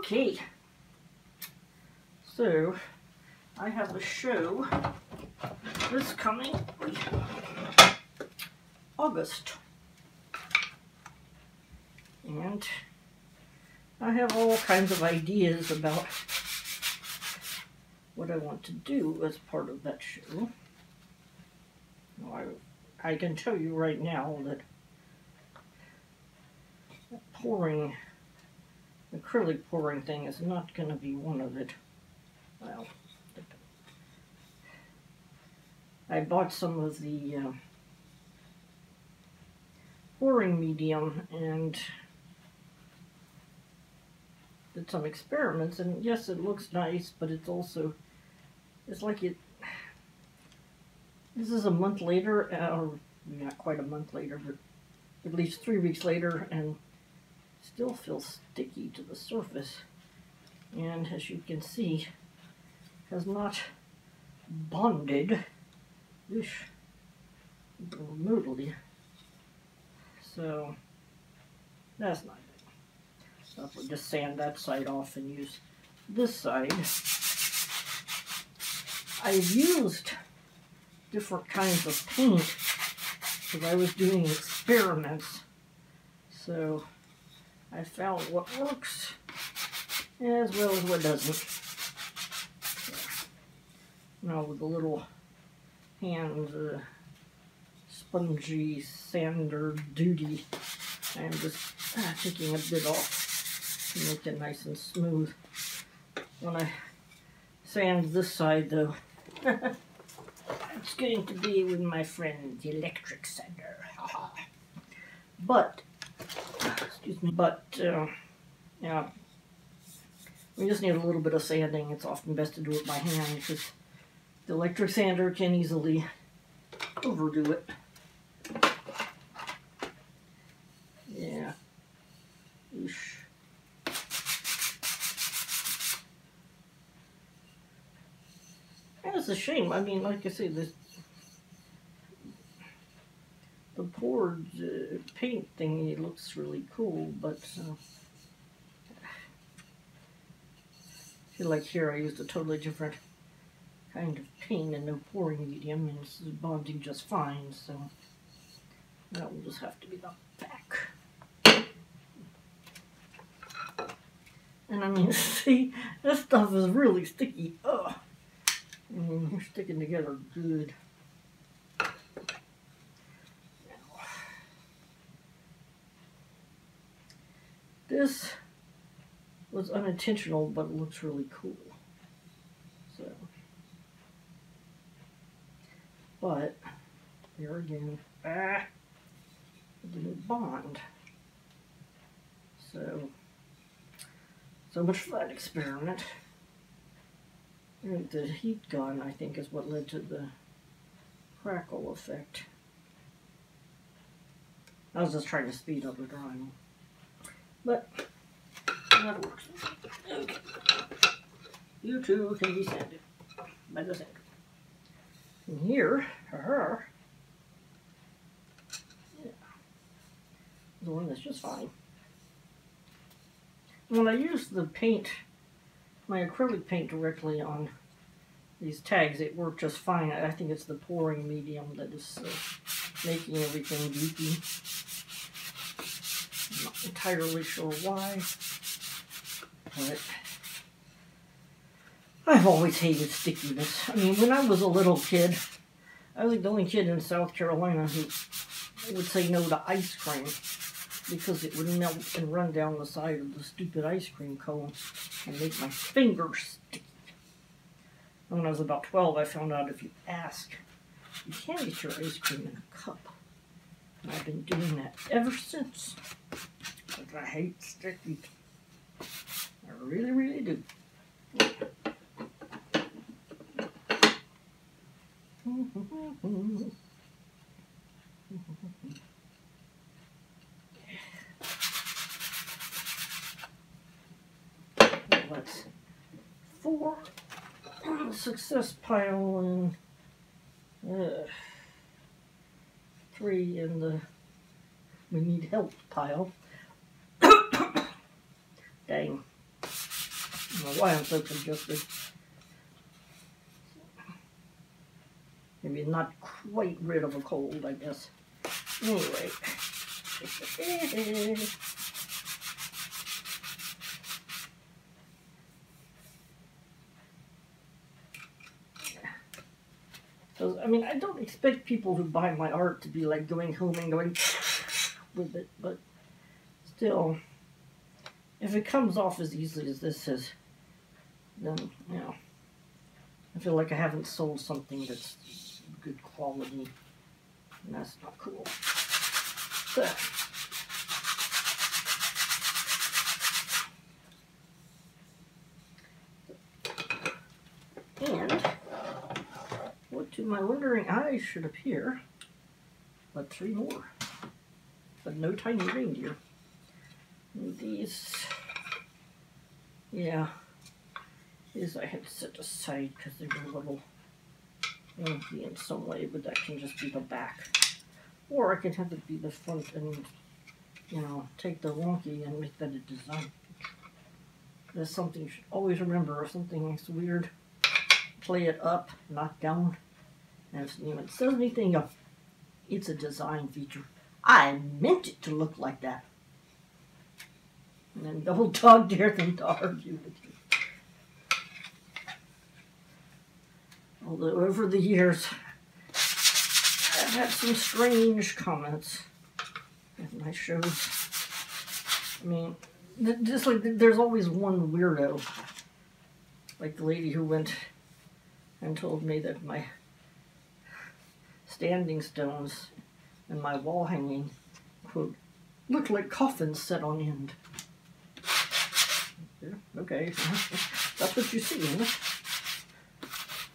Okay, so I have a show this coming August, and I have all kinds of ideas about what I want to do as part of that show. I can tell you right now that pouring, acrylic pouring thing is not going to be one of it. Well, I bought some of the pouring medium and did some experiments, and yes, it looks nice, but it's also, it's like it, this is a month later, or not quite a month later, but at least 3 weeks later, and still feels sticky to the surface, and as you can see, has not bonded remotely, so that's not good. So I'll just sand that side off and use this side. I've used different kinds of paint because I was doing experiments, so I found what works as well as what doesn't. So, now with the little hand spongy sander duty, I'm just taking a bit off to make it nice and smooth. When I sand this side though, it's going to be with my friend the electric sander. But, excuse me, yeah, we just need a little bit of sanding. It's often best to do it by hand because the electric sander can easily overdo it. Yeah. Eesh. And it's a shame. I mean, like I say, the poured paint thingy looks really cool, but I feel like here I used a totally different kind of paint and no pouring medium, and this is bonding just fine, so that will just have to be the back. And I mean, see, this stuff is really sticky. Ugh. I mean, they're sticking together good. This was unintentional, but it looks really cool. So, but here again, it didn't bond. So much for that experiment. And the heat gun, I think, is what led to the crackle effect. I was just trying to speed up the drying, but that works. Okay. You too can be sanded by the sander. And here, yeah, the one that's just fine. When I use the paint, my acrylic paint directly on these tags, it worked just fine. I think it's the pouring medium that is making everything goopy. I'm not entirely sure why, but I've always hated stickiness. I mean, when I was a little kid, I was like the only kid in South Carolina who would say no to ice cream because it would melt and run down the side of the stupid ice cream cone and make my fingers sticky. And when I was about 12, I found out if you ask, you can't eat your ice cream in a cup. And I've been doing that ever since. Because I hate sticky. I really, really do. Let's 4 on the success pile and 3 in the we need help pile. Dang. know why I'm so congested. Maybe not quite rid of a cold, I guess. Anyway. So, I mean, I don't expect people who buy my art to be like going home and going with it, but still, if it comes off as easily as this is, then, you know, I feel like I haven't sold something that's good quality, and that's not cool. So, and what to my wondering eyes should appear but 3 more, but no tiny reindeer. And these, yeah, these I had set aside because they were a little wonky in some way, but that can just be the back. Or I could have it be the front and, you know, take the wonky and make that a design. That's something you should always remember. If something is weird, play it up, not down. And if it says anything, go, it's a design feature. I meant it to look like that. And then the whole dog dare them to argue with you. Although over the years, I've had some strange comments in my shows. I mean, just like there's always one weirdo. Like the lady who went and told me that my standing stones and my wall hanging, quote, look like coffins set on end. Yeah, okay, that's what you see, isn't it?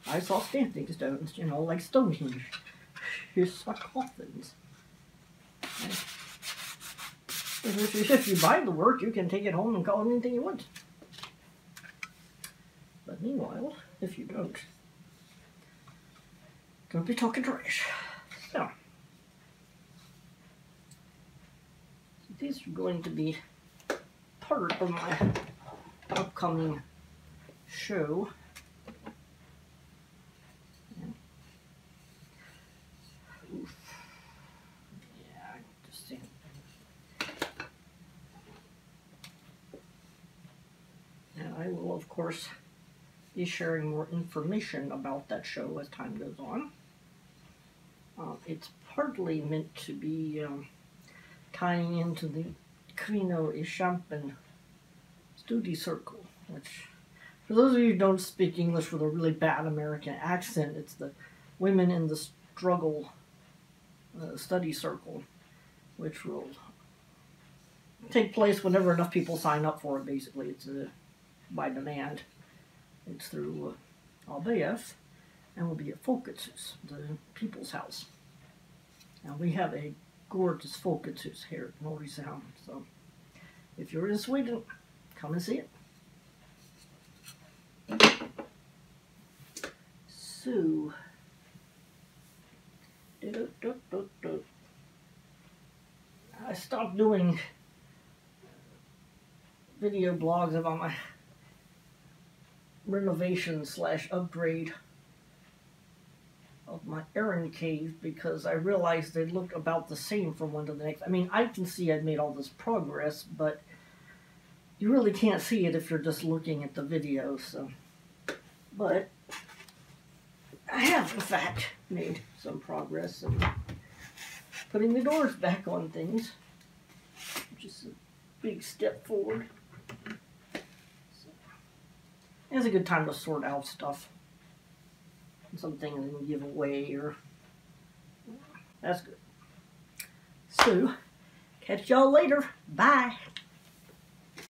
I saw standing stones, you know, like Stonehenge. You saw coffins. Okay. If you buy the work, you can take it home and call it anything you want. But meanwhile, if you don't be talking trash. So, these are going to be part of my upcoming show. Oof. Yeah, just see. And I will, of course, be sharing more information about that show as time goes on. It's partly meant to be tying into the Crino e Champagne study circle, which, for those of you who don't speak English with a really bad American accent, it's the Women in the Struggle study circle, which will take place whenever enough people sign up for it, basically. It's by demand. It's through ABF, and will be at Folkets Hus, the People's House. And we have a gorgeous Folkets Hus here at Norrie Sound, so if you're in Sweden, come and see it. So, I stopped doing video blogs about my renovation / upgrade of my Erin cave because I realized they looked about the same from one to the next. I mean, I can see I've made all this progress, but you really can't see it if you're just looking at the video, so. But I have, in fact, made some progress in putting the doors back on things, which is a big step forward. It's a good time to sort out stuff. Some things I can give away, or that's good. So, catch y'all later. Bye.